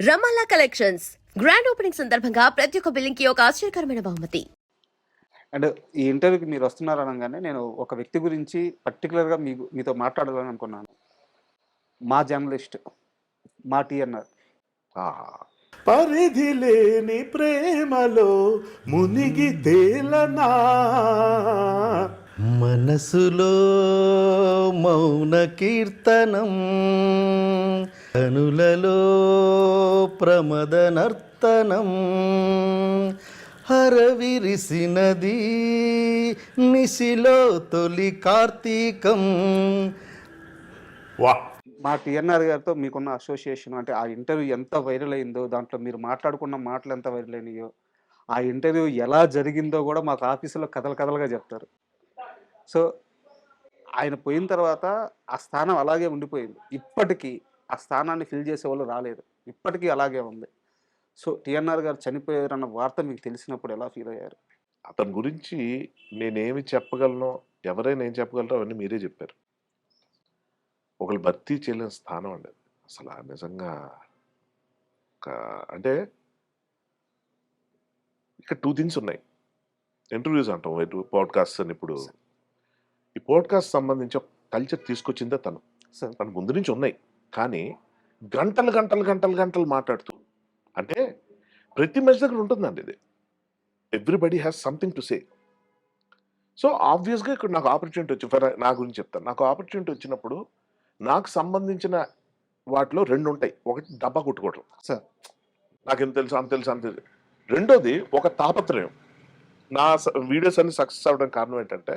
రమాలా collections grand opening సందర్భంగా ప్రతి ఒక్క బిల్లింగ్ కి ఒక ఆశ్చర్యకరమైన బహుమతి. అండ్ ఈ ఇంటర్వ్యూకి మీరు వస్తున్నారు అనగానే నేను ఒక వ్యక్తి గురించి పర్టికులర్గా మీతో మాట్లాడాలని అనుకున్నాను. మా జర్నలిస్ట్ మా టీఎన్ఆర్. పరిధి లేని ప్రేమలో మునిగి తేలనా మనసులో మౌన కీర్తనం కనులలో ప్రమద నర్తనం హరవిరిసినది నిశిలో తొలి కార్తీకం. వా మా టీఎన్ఆర్ గారితో మీకున్న అసోసియేషన్ అంటే ఆ ఇంటర్వ్యూ ఎంత వైరల్ అయిందో, దాంట్లో మీరు మాట్లాడుకున్న మాటలు ఎంత వైరల్ అయినాయో, ఆ ఇంటర్వ్యూ ఎలా జరిగిందో కూడా మాకు ఆఫీసులో కథలుగా చెప్తారు. సో ఆయన పోయిన తర్వాత ఆ స్థానం అలాగే ఉండిపోయింది. ఇప్పటికీ ఆ స్థానాన్ని ఫిల్ చేసే వాళ్ళు రాలేదు. ఇప్పటికీ అలాగే ఉంది. సో టీఎన్ఆర్ గారు చనిపోయారన్న వార్త మీకు తెలిసినప్పుడు ఎలా ఫీల్ అయ్యారు? అతని గురించి నేనేమి చెప్పగలనో, ఎవరైనా ఏం చెప్పగలరో అవన్నీ మీరే చెప్పారు. ఒకళ్ళు భర్తీ చేయలేని స్థానం అండి అది. అసలు నిజంగా అంటే ఇక్కడ 2 థింగ్స్ ఉన్నాయి. ఇంటర్వ్యూస్ అంటాం, పాడ్కాస్ట్ అని. ఇప్పుడు ఈ పాడ్కాస్ట్ సంబంధించి ఒక కల్చర్ తీసుకొచ్చిందే తను. తన ముందు నుంచి ఉన్నాయి, కానీ గంటలు మాట్లాడుతూ, అంటే ప్రతి మనిషి దగ్గర ఉంటుందండి ఇది. Everybody has something to say. So ఆబ్వియస్గా ఇక్కడ నాకు ఆపర్చునిటీ వచ్చి, నా గురించి చెప్తాను. నాకు ఆపర్చునిటీ వచ్చినప్పుడు నాకు సంబంధించిన వాటిలో 2 ఉంటాయి. ఒకటి డబ్బా కొట్టుకోవటం, సార్ నాకేం తెలుసు అంత తెలుసు అంత. రెండోది ఒక తాపత్రయం. నా వీడియోస్ అన్ని సక్సెస్ అవ్వడానికి కారణం ఏంటంటే,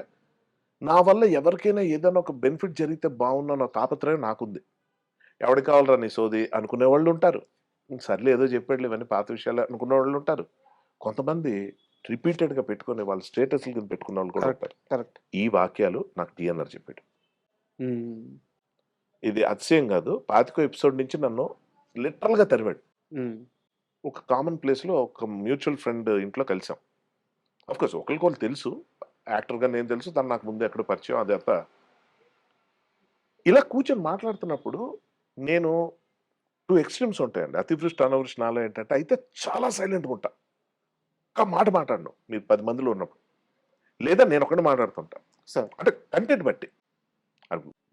నా వల్ల ఎవరికైనా ఏదైనా ఒక బెనిఫిట్ జరిగితే బాగున్న తాపత్రయం నాకుంది. ఎవరికి కావాలరా నీ సోది అనుకునే వాళ్ళు ఉంటారు. సర్లే ఏదో చెప్పాడు ఇవన్నీ పాత విషయాలు అనుకునే వాళ్ళు ఉంటారు. కొంతమంది రిపీటెడ్గా పెట్టుకుని వాళ్ళ స్టేటస్ల కింద పెట్టుకునే వాళ్ళు కూడా ఉంటారు. కరెక్ట్. ఈ వాక్యాలు నాకు టీఎన్ఆర్ చెప్పాడు. ఇది అతిశయం కాదు. 25 ఎపిసోడ్ నుంచి నన్ను లిటరల్గా తరివాడు. ఒక కామన్ ప్లేస్లో ఒక మ్యూచువల్ ఫ్రెండ్ ఇంట్లో కలిసాం. అఫ్కోర్స్ ఒకరికొకరు తెలుసు, యాక్టర్గా నేను తెలుసు, తను నాకు ముందు ఎక్కడ పరిచయం. అదంతా ఇలా కూర్చొని మాట్లాడుతున్నప్పుడు నేను 2 ఎక్స్ట్రీమ్స్ ఉంటాయండి. అతివృష్టి అనావృష్టి నాలో ఏంటంటే, అయితే చాలా సైలెంట్గా ఉంటా, ఒక మాట మాట్లాడను మీరు 10 మందిలో ఉన్నప్పుడు, లేదా నేను ఒకటి మాట్లాడుతుంటా. సార్ అంటే కంటెంట్ బట్టి.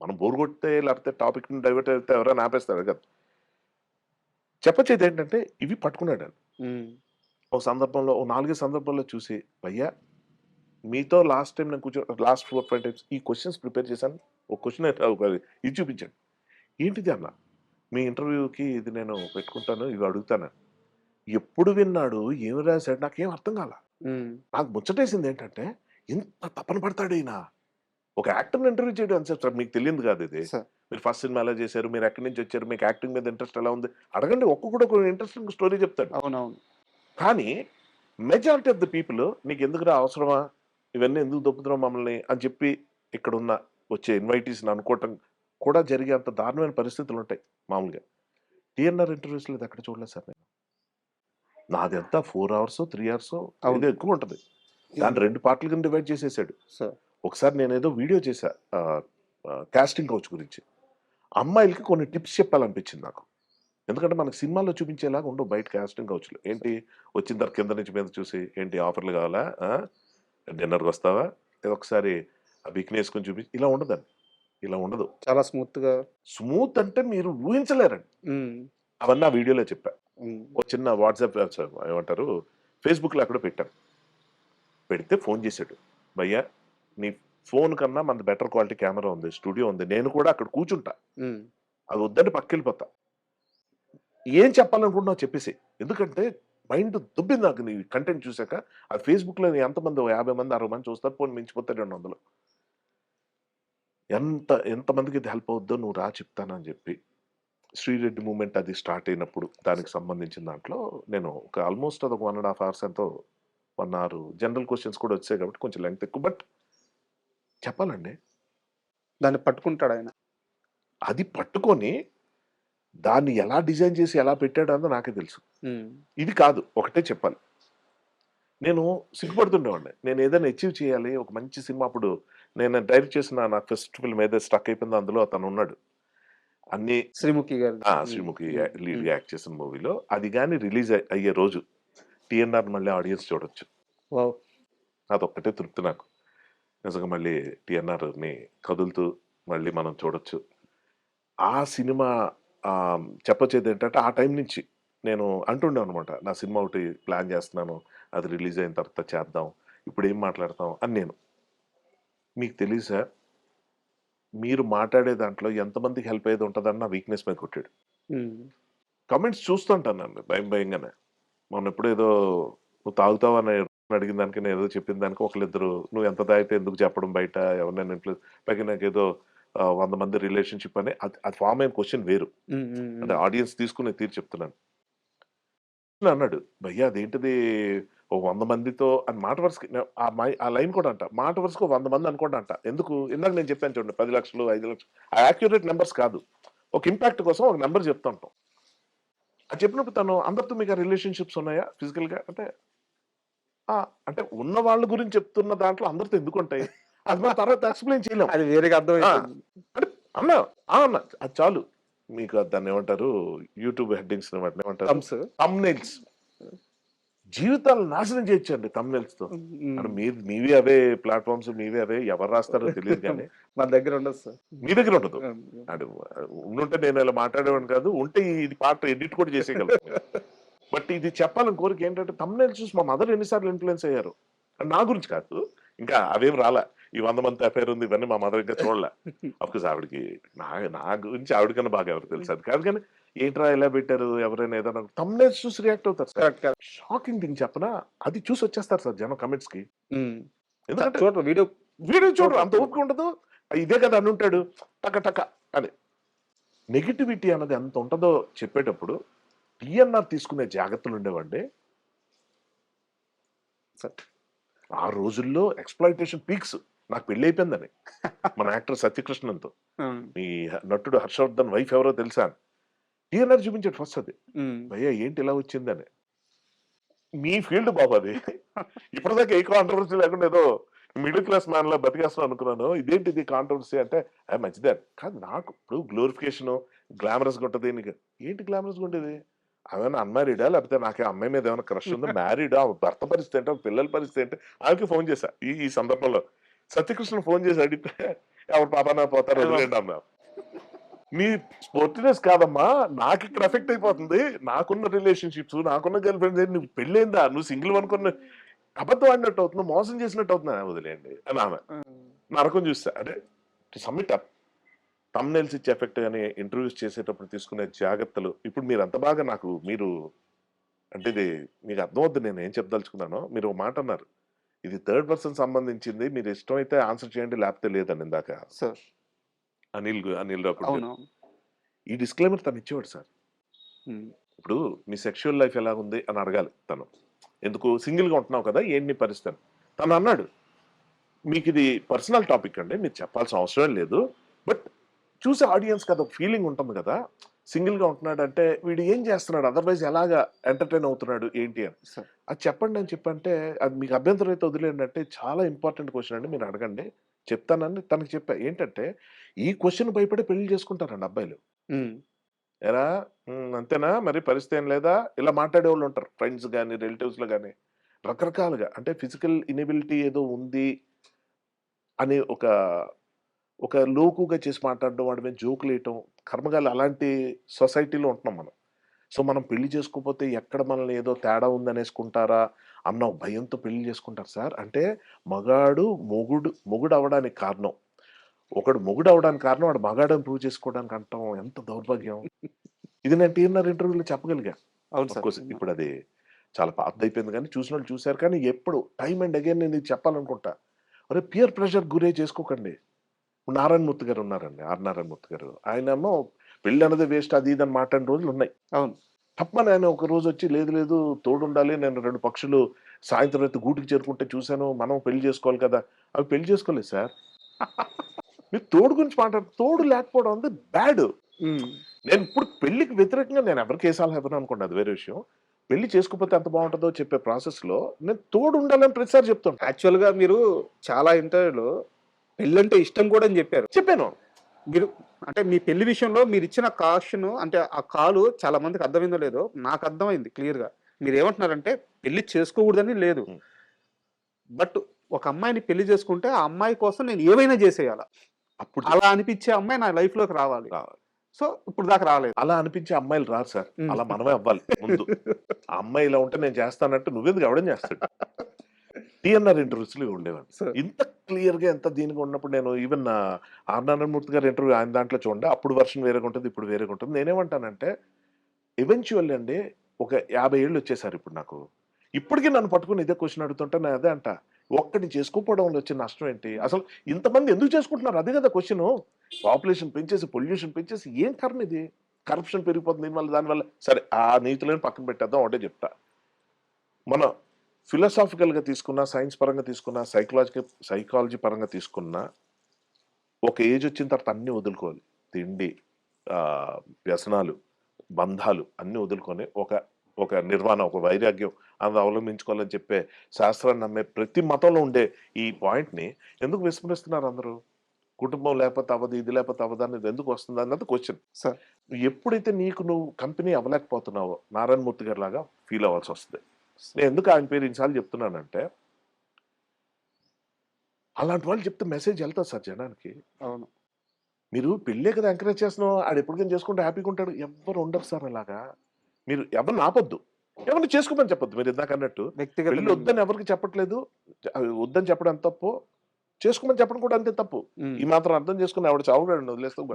మనం బోర్ కొడితే లేకపోతే టాపిక్ డైవర్ట్ అయితే ఎవరైనా ఆపేస్తారు కదా. చెప్పచ్చేది ఏంటంటే, ఇవి పట్టుకున్నాడు. ఒక సందర్భంలో, ఓ 4 సందర్భాల్లో చూసి, భయ్యా మీతో లాస్ట్ టైం నేను లాస్ట్ 4-5 టైమ్స్ ఈ క్వశ్చన్స్ ప్రిపేర్ చేశాను, ఒక క్వశ్చన్ ఇది చూపించాను. ఏంటిది అన్న, మీ ఇంటర్వ్యూకి ఇది నేను పెట్టుకుంటాను, ఇవి అడుగుతాను. ఎప్పుడు విన్నాడు, ఏమి రాశాడు, నాకేం అర్థం కాల. నాకు ముచ్చటేసింది ఏంటంటే, ఇంత తపన పడతాడు ఈయన ఒక యాక్టర్ని ఇంటర్వ్యూ చేయడం అని సార్. మీకు తెలియదు కాదు ఇది. మీరు ఫస్ట్ సినిమా ఎలా చేశారు, మీరు ఎక్కడి నుంచి వచ్చారు, మీకు యాక్టింగ్ మీద ఇంట్రెస్ట్ ఎలా ఉంది అడగండి, ఒక్కొక్కడు ఒక ఇంట్రెస్టింగ్ స్టోరీ చెప్తాడు. అవునవును. కానీ మెజారిటీ ఆఫ్ ద పీపుల్, నీకు ఎందుకురా అవసరమా, ఇవన్నీ ఎందుకు దొప్పుతున్నావు మమ్మల్ని అని చెప్పి ఇక్కడ ఉన్న వచ్చే ఇన్వైటీస్ని అనుకోవటం కూడా జరిగే అంత దారుణమైన పరిస్థితులు ఉంటాయి మామూలుగా. టీఎన్ఆర్ ఇంటర్వ్యూస్లో ఇది ఎక్కడ చూడలేదు సార్ నేను. నాది ఎంత 4 అవర్స్ 3 అవర్స్ అవును ఎక్కువ ఉంటుంది. దాన్ని 2 పార్ట్ల కింద డివైడ్ చేసేసాడు. ఒకసారి నేను ఏదో వీడియో చేశా కాస్టింగ్ కౌచ్ గురించి. అమ్మాయిలకి కొన్ని టిప్స్ చెప్పాలనిపించింది నాకు. ఎందుకంటే మనకు సినిమాల్లో చూపించేలాగా ఉండవు బయట కాస్టింగ్ కౌచ్లు. ఏంటి, వచ్చిన తర్వాత కింద నుంచి మీద చూసి, ఏంటి ఆఫర్లు కావాలా, డిన్నర్కి వస్తావా, ఒకసారి ఆ బికిని వేసుకొని చూపించి, ఇలా ఉండదండి. ఇలా ఉండదు. చాలా స్మూత్ అంటే మీరు ఊహించలేరండి. అవన్నీ ఆ వీడియోలో చెప్పా. ఒక చిన్న వాట్సాప్ ఏమంటారు, ఫేస్బుక్లో అక్కడ పెట్టాను. పెడితే ఫోన్ చేశాడు, భయ్యా నీ ఫోన్ కన్నా మనది బెటర్ క్వాలిటీ కెమెరా ఉంది, స్టూడియో ఉంది, నేను కూడా అక్కడ కూర్చుంటా, అది వద్దని పక్కెళ్ళిపోతా, ఏం చెప్పాలనుకుంటున్నావు చెప్పేసి. ఎందుకంటే మైండ్ దుబ్బింది నాకు నీ కంటెంట్ చూసాక. అది ఫేస్బుక్లో ఎంతమంది 50 మంది 60 మంది చూస్తారు, ఫోన్ మించిపోతారు 200. ఎంతమందికి ఇది హెల్ప్ అవుద్దో నువ్వు రా చెప్తానని చెప్పి, శ్రీరెడ్డి మూమెంట్ అది స్టార్ట్ అయినప్పుడు దానికి సంబంధించిన దాంట్లో నేను ఒక ఆల్మోస్ట్ అది ఒక 1.5 hours ఎంతో 1 hour జనరల్ క్వశ్చన్స్ కూడా వచ్చాయి కాబట్టి కొంచెం లెంగ్త్ ఎక్కువ. బట్ చెప్పాలండి, దాన్ని పట్టుకుంటాడు ఆయన. అది పట్టుకొని దాన్ని ఎలా డిజైన్ చేసి ఎలా పెట్టాడు అన్నది నాకే తెలుసు. ఇది కాదు, ఒకటే చెప్పాలి, నేను సిగ్గుపడుతుండేవాడిని. నేను ఏదైనా అచీవ్ చేయాలి, ఒక మంచి సినిమా. అప్పుడు నేను డైరెక్ట్ చేసిన నా ఫస్ట్ ఫిల్మ్ ఏదైతే స్టక్ అయిపోయిందో అందులో అతను ఉన్నాడు. అన్ని శ్రీముఖి గారు. శ్రీముఖి లీడ్ యాక్ట్ చేసిన మూవీలో అది కానీ రిలీజ్ అయ్యే రోజు టీఎన్ఆర్ మళ్ళీ ఆడియన్స్ చూడొచ్చు. వావ్! అదొక్కటే తృప్తి నాకు. నిజంగా మళ్ళీ టీఎన్ఆర్ని కదులుతూ మళ్ళీ మనం చూడొచ్చు. ఆ సినిమా చెప్పొచ్చేది ఏంటంటే ఆ టైం నుంచి నేను అంటుండే అనమాట, నా సినిమా ఒకటి ప్లాన్ చేస్తున్నాను, అది రిలీజ్ అయిన తర్వాత చేద్దాం, ఇప్పుడు ఏం మాట్లాడతాం అని. నేను మీకు తెలియదు సార్, మీరు మాట్లాడే దాంట్లో ఎంతమందికి హెల్ప్ అయ్యేది ఉంటుందని నా వీక్నెస్ మీద కొట్టాడు. కమెంట్స్ చూస్తుంటాను నన్ను భయంగానే. మొన్న ఎప్పుడు ఏదో నువ్వు తాగుతావని అడిగిన దానికి నేను ఏదో చెప్పిన దానికి ఒకళ్ళిద్దరు నువ్వు ఎంత తాగితే ఎందుకు చెప్పడం బయట ఎవరినైనా ఇన్ఫ్లుయెన్స్, పైగా నాకు ఏదో 100 మంది రిలేషన్షిప్ అని అది ఫామ్ అయిన క్వశ్చన్ వేరు, అంటే ఆడియన్స్ తీసుకునే తీరు చెప్తున్నాను. అన్నాడు, భయ్యా అదేంటిది ఓ 100 మందితో అని మాట వరుసకి ఆ లైన్ కూడా అంట, మాట వరుసకు 100 మంది అనుకోండి అంట. ఎందుకు? ఇందాక నేను చెప్పాను చూడండి, 10 లక్షలు 5 లక్షలు ఆ యాక్యురేట్ నెంబర్స్ కాదు, ఒక ఇంపాక్ట్ కోసం ఒక నెంబర్ చెప్తా ఉంటాం. అది చెప్పినప్పుడు తను అందరితో మీకు రిలేషన్షిప్స్ ఉన్నాయా ఫిజికల్గా అంటే అంటే ఉన్న వాళ్ళ గురించి చెప్తున్న దాంట్లో అందరితో ఎందుకు ఉంటాయి, అది మన తర్వాత ఎక్స్ప్లెయిన్ చేయలేం, అది వేరేగా అర్థమైంది. అంటే అన్నా అది చాలు మీకు. దాన్ని ఏమంటారు, యూట్యూబ్ హెడ్డింగ్స్ ఏమంటారు, థంబ్నెయిల్స్. జీవితాలు నాశనం చేయొచ్చండి థంబ్నెయిల్స్ తో. అంటే మీవే అవే ప్లాట్ఫామ్స్, మీవే అవే, ఎవరు రాస్తారో తెలియదు కానీ మన దగ్గర ఉండదు సార్. మీ దగ్గర ఉండదు. అంటే ఉంటే నేను ఇలా మాట్లాడేవాడిని కాదు, ఉంటే ఇది పార్ట్ ఎడిట్ కూడా చేసేయగలను. బట్ ఇది చెప్పాలని కోరిక ఏంటంటే, థంబ్నెయిల్స్ చూసి మా మదర్ ఎన్నిసార్లు ఇన్ఫ్లుయెన్స్ అయ్యారు. నా గురించి కాదు, ఇంకా అవేం రాలా, ఈ 100 మంది అఫైర్ ఉంది ఇవన్నీ మా మదర్ ఇంకా చూడలే. అఫ్కోర్స్ ఆవిడకి నా గురించి ఆవిడకన్నా బాగా ఎవరు తెలుసు, అది కాదు. కానీ ఏంట్రా ఎలా పెట్టారు, ఎవరైనా ఏదైనా థంబ్నెయిల్స్ చూసి రియాక్ట్ అవుతారు సార్. షాకింగ్ థింగ్ చెప్పనా, అది చూసి వచ్చేస్తారు సార్ జనం కమెంట్స్ కి. ఎందుకంటే చూడరు, వీడియో చూడరు, అంత ఓపిక ఉండదు. ఇదే కదా అని ఉంటాడు టక టక అని. నెగిటివిటీ అన్నది ఎంత ఉంటుందో చెప్పేటప్పుడు టీఎన్ఆర్ తీసుకునే జాగ్రత్తలు ఉండేవండి. ఆ రోజుల్లో ఎక్స్‌ప్లాయిటేషన్ పీక్స్. నాకు పెళ్లి అయిపోయిందని మన యాక్టర్ సత్యకృష్ణన్తో, ఈ నటుడు హర్షవర్ధన్ వైఫ్ ఎవరో తెలుసా అని టీఎన్ఆర్ చూపించాడు ఫస్ట్. అది భయ్యా ఏంటి ఇలా వచ్చిందని. మీ ఫీల్డ్ బాబు అది. ఇప్పటిదాకా ఏ కాంట్రవర్సీ లేకుండా ఏదో మిడిల్ క్లాస్ మ్యాన్ లా బతికేస్తున్నాను అనుకున్నాను. ఇదేంటి ఇది కాంట్రవర్సీ అంటే మంచిదే కాదు. నాకు ఇప్పుడు గ్లోరిఫికేషన్ గ్లామరస్ గా ఉంటుంది. నీకు ఏంటి గ్లామరస్ గా ఉంటుంది? ఆమెనా అన్మ్యారీడా, లేకపోతే నాకే అమ్మాయి మీద ఏమైనా క్రష్ ఉందా, మ్యారీడా, భర్త పరిస్థితి ఏంటో, పిల్లల పరిస్థితి ఏంటో ఆమెకి ఫోన్ చేశా. ఈ సందర్భంలో సత్యకృష్ణ ఫోన్ చేసి అడిగితే ఎవరు పాపనా పోతారు వదిలేండి అమ్మా. నీ స్పోర్టినెస్ కాదమ్మా, నాకు ఇక్కడ ఎఫెక్ట్ అయిపోతుంది, నాకున్న రిలేషన్షిప్స్, నాకున్న గర్ల్ ఫ్రెండ్స్, నువ్వు పెళ్ళైందా, నువ్వు సింగిల్ అనుకున్న అబద్ధం ఆడినట్టు అవుతున్నా, మోసం చేసినట్టు అవుతున్నా, వదిలేండి అని ఆమె. నరకం చూస్తా. అంటే టు సమ్మిట్ అప్, థంబ్నెయిల్స్ ఇచ్చే ఎఫెక్ట్ కానీ ఇంటర్వ్యూస్ చేసేటప్పుడు తీసుకునే జాగ్రత్తలు. ఇప్పుడు మీరు అంత బాగా మీరు అంటే ఇది మీకు అర్థమవుద్ది నేను ఏం చెప్పదలుచుకున్నానో. మీరు ఒక మాట అన్నారు, ఇది థర్డ్ పర్సన్ సంబంధించింది, మీరు ఇష్టమైతే ఆన్సర్ చేయండి లేకపోతే లేదని ఇందాక సార్. అనిల్ రావు ఈ డిస్క్లైమర్ తను ఇచ్చేవాడు సార్. ఇప్పుడు మీ సెక్షువల్ లైఫ్ ఎలా ఉంది అని అడగాలి తను. ఎందుకు సింగిల్గా ఉంటున్నావు కదా, ఏంటి పరిస్థితి తను అన్నాడు. మీకు ఇది పర్సనల్ టాపిక్ అండి, మీరు చెప్పాల్సిన అవసరం లేదు, బట్ చూసే ఆడియన్స్ కదా ఒక ఫీలింగ్ ఉంటుంది కదా, సింగిల్గా ఉంటున్నాడు అంటే వీడు ఏం చేస్తున్నాడు, అదర్వైజ్ ఎలాగా ఎంటర్టైన్ అవుతున్నాడు ఏంటి అని. అది చెప్పండి అని చెప్పంటే, అది మీకు అభ్యంతరం అయితే వదిలేండి అంటే, చాలా ఇంపార్టెంట్ క్వశ్చన్ అండి, మీరు అడగండి చెప్తానని తనకి చెప్పా. ఏంటంటే ఈ క్వశ్చన్ భయపడి పెళ్లి చేసుకుంటారండి అబ్బాయిలు. ఎరా అంతేనా మరి, పరిస్థితి ఏం లేదా, ఇలా మాట్లాడే వాళ్ళు ఉంటారు ఫ్రెండ్స్ కానీ రిలేటివ్స్లో కానీ రకరకాలుగా. అంటే ఫిజికల్ ఇనబిలిటీ ఏదో ఉంది అని ఒక లోకుగా చేసి మాట్లాడడం, వాడి మీద జోకులు వేయటం, కర్మగాలు అలాంటి సొసైటీలో ఉంటున్నాం మనం. సో మనం పెళ్లి చేసుకోకపోతే ఎక్కడ మనల్ని ఏదో తేడా ఉందనేసుకుంటారా అన్న భయంతో పెళ్లి చేసుకుంటారు సార్. అంటే మగాడు మొగుడు అవడానికి కారణం, ఒకడు మొగుడు అవడానికి కారణం వాడు మగాడని ప్రూవ్ చేసుకోవడానికి అంటాం. ఎంత దౌర్భాగ్యం. ఇది నేను టీఎన్ఆర్ ఇంటర్వ్యూలో చెప్పగలిగా. ఇప్పుడు అది చాలా పాత అయిపోయింది కానీ చూసిన వాళ్ళు చూశారు. కానీ ఎప్పుడు టైమ్ అండ్ అగైన్ నేను ఇది చెప్పాలనుకుంటా, అరే పియర్ ప్రెషర్ గురే చేసుకోకండి. నారాయణమూర్తి గారు ఉన్నారండి, నారాయణమూర్తి గారు. ఆయనేమో పెళ్లి అన్నది వేస్ట్ అది ఇది అని మాట్లాడిన రోజులు ఉన్నాయి. అవును. తప్పని ఆయన ఒక రోజు వచ్చి లేదు తోడు ఉండాలి, నేను 2 పక్షులు సాయంత్రం అయితే గూటికి చేరుకుంటే చూశాను, మనం పెళ్లి చేసుకోవాలి కదా. అవి పెళ్లి చేసుకోలేదు సార్. మీరు తోడు గురించి తోడు లేకపోవడం అంటే బ్యాడ్. నేను ఇప్పుడు పెళ్లికి వ్యతిరేకంగా నేను ఎవరికి కేసాలు ఇవ్వను అనుకోండి, అది వేరే విషయం. పెళ్లి చేసుకోకపోతే ఎంత బాగుంటుందో చెప్పే ప్రాసెస్ లో నేను తోడు ఉండాలని ప్రతిసారి చెప్తాను. యాక్చువల్ గా మీరు చాలా ఇంటర్వ్యూలో పెళ్ళంటే ఇష్టం కూడా అని చెప్పాను. మీరు అంటే మీ పెళ్లి విషయంలో మీరు ఇచ్చిన కాషన్ అంటే ఆ కాలు చాలా మందికి అర్థమైందో లేదో నాకు అర్థమైంది క్లియర్గా. మీరు ఏమంటున్నారంటే పెళ్లి చేసుకోకూడదని లేదు, ఉం. బట్ ఒక అమ్మాయిని పెళ్లి చేసుకుంటే ఆ అమ్మాయి కోసం నేను ఏమైనా చేసేయాల, అప్పుడు అలా అనిపించే అమ్మాయి నా లైఫ్ లోకి రావాలి. రావాలి. సో ఇప్పుడు దాకా రాలేదు. అలా అనిపించే అమ్మాయిలు రారు సార్. ఉం. అలా మనమే అవ్వాలి ముందు. ఆ అమ్మాయి ఇలా ఉంటే నేను చేస్తానంటే నువ్వెందుకు ఎవడం చేస్తాడు. టీఎన్ఆర్ ఇంటర్వ్యూస్లో ఉండేవాడిని. సార్ ఇంత క్లియర్గా ఎంత దీనిగా ఉన్నప్పుడు నేను ఈవెన్ ఆర్ నారాయణమూర్తి గారి ఇంటర్వ్యూ ఆయన దాంట్లో చూడండి, అప్పుడు వర్షన్ వేరేగా ఉంటుంది, ఇప్పుడు వేరేగా ఉంటుంది. నేనేమంటానంటే ఈవెన్చువల్లీ అండి ఒక 50 ఏళ్ళు వచ్చేసారు ఇప్పుడు నాకు. ఇప్పటికీ నన్ను పట్టుకుని ఇదే క్వశ్చన్ అడుగుతుంటే నేను అదే అంట, ఒక్కటి చేసుకోకపోవడంలో వచ్చే నష్టం ఏంటి, అసలు ఇంతమంది ఎందుకు చేసుకుంటున్నారు, అదే కదా క్వశ్చన్. పాపులేషన్ పెంచేసి పొల్యూషన్ పెంచేసి ఏం కారణం ఇది, కరప్షన్ పెరిగిపోతుంది దీనివల్ల దానివల్ల. సరే ఆ నీతులను పక్కన పెట్టేద్దాం, ఒకటే చెప్తా. మన ఫిలాసాఫికల్గా తీసుకున్నా, సైన్స్ పరంగా తీసుకున్నా, సైకాలజీ పరంగా తీసుకున్నా, ఒక ఏజ్ వచ్చిన తర్వాత అన్నీ వదులుకోవాలి. తిండి, వ్యసనాలు, బంధాలు అన్నీ వదులుకొని ఒక నిర్వాణ, ఒక వైరాగ్యం అది అవలంబించుకోవాలని చెప్పే శాస్త్రాన్ని నమ్మే ప్రతి మతంలో ఉండే ఈ పాయింట్ని ఎందుకు విస్మరిస్తున్నారు అందరూ? కుటుంబం లేకపోతే అవ్వదు, ఇది లేకపోతే అవ్వదు అనేది ఎందుకు వస్తుంది అన్నది క్వశ్చన్. సార్ ఎప్పుడైతే నువ్వు కంపెనీ అవ్వలేకపోతున్నావో నారాయణమూర్తి గారి లాగా ఫీల్ అవ్వాల్సి వస్తుంది. నేను ఎందుకు ఆయన పేరు ఇన్నిసార్లు చెప్తున్నానంటే, అలాంటి వాళ్ళు చెప్తే మెసేజ్ వెళ్తుంది సార్ జనానికి. అవును. మీరు పెళ్ళే కదా ఎంకరేజ్ చేస్తున్నావు, ఆడు ఎప్పటికైనా చేసుకుంటే హ్యాపీగా ఉంటాడు. ఎవరు ఉండరు సార్ అలాగా. మీరు ఎవరిని ఆపొద్దు, ఎవరిని చేసుకోమని చెప్పొద్దు. మీరు ఇందాక అన్నట్టు వ్యక్తిగత పెళ్ళి వద్దని ఎవరికి చెప్పట్లేదు, వద్దని చెప్పడం ఎంత తప్పు, చేసుకోమని చెప్పడం కూడా అంతే తప్పు. ఉం. ఈ మాత్రం అర్థం చేసుకుని ఆవిడ చావుగాడు వదిలేస్తాం.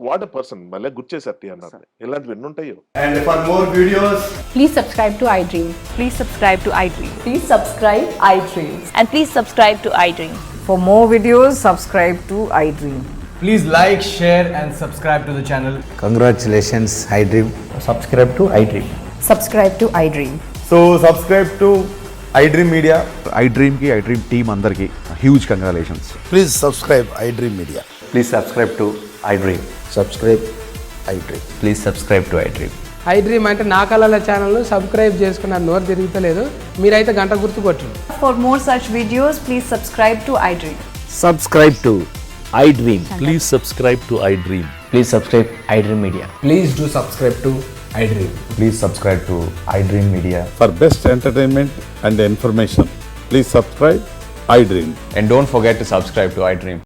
వాట్ ఎ పర్సన్, మళ్ళీ గుర్చేసరి అన్నారు. ఇలాంటివి ఎన్ని ఉంటాయో. And for more videos, Please subscribe to iDream. Please subscribe to iDream. Please subscribe iDream. And please subscribe to iDream. For more videos, subscribe to iDream. Please like, share and subscribe to the channel. Congratulations, iDream. Subscribe to iDream. Subscribe to iDream. So subscribe to iDream Media. iDream team అందరికి huge congratulations. Please subscribe iDream Media. Please subscribe to iDream. Subscribe iDream. Please subscribe to iDream. iDream అంటే నా కళల ఛానల్ను subscribe చేసుకున్న నోరు తిరుగుతలేదు, మీరైతే గంట గుర్తు కొట్టండి. For more such videos, please subscribe to iDream. Subscribe to iDream. Please subscribe to iDream. Please subscribe iDream Media. Please do subscribe to iDream. Please subscribe to iDream Media. For best entertainment and information, please subscribe iDream. And don't forget to subscribe to iDream.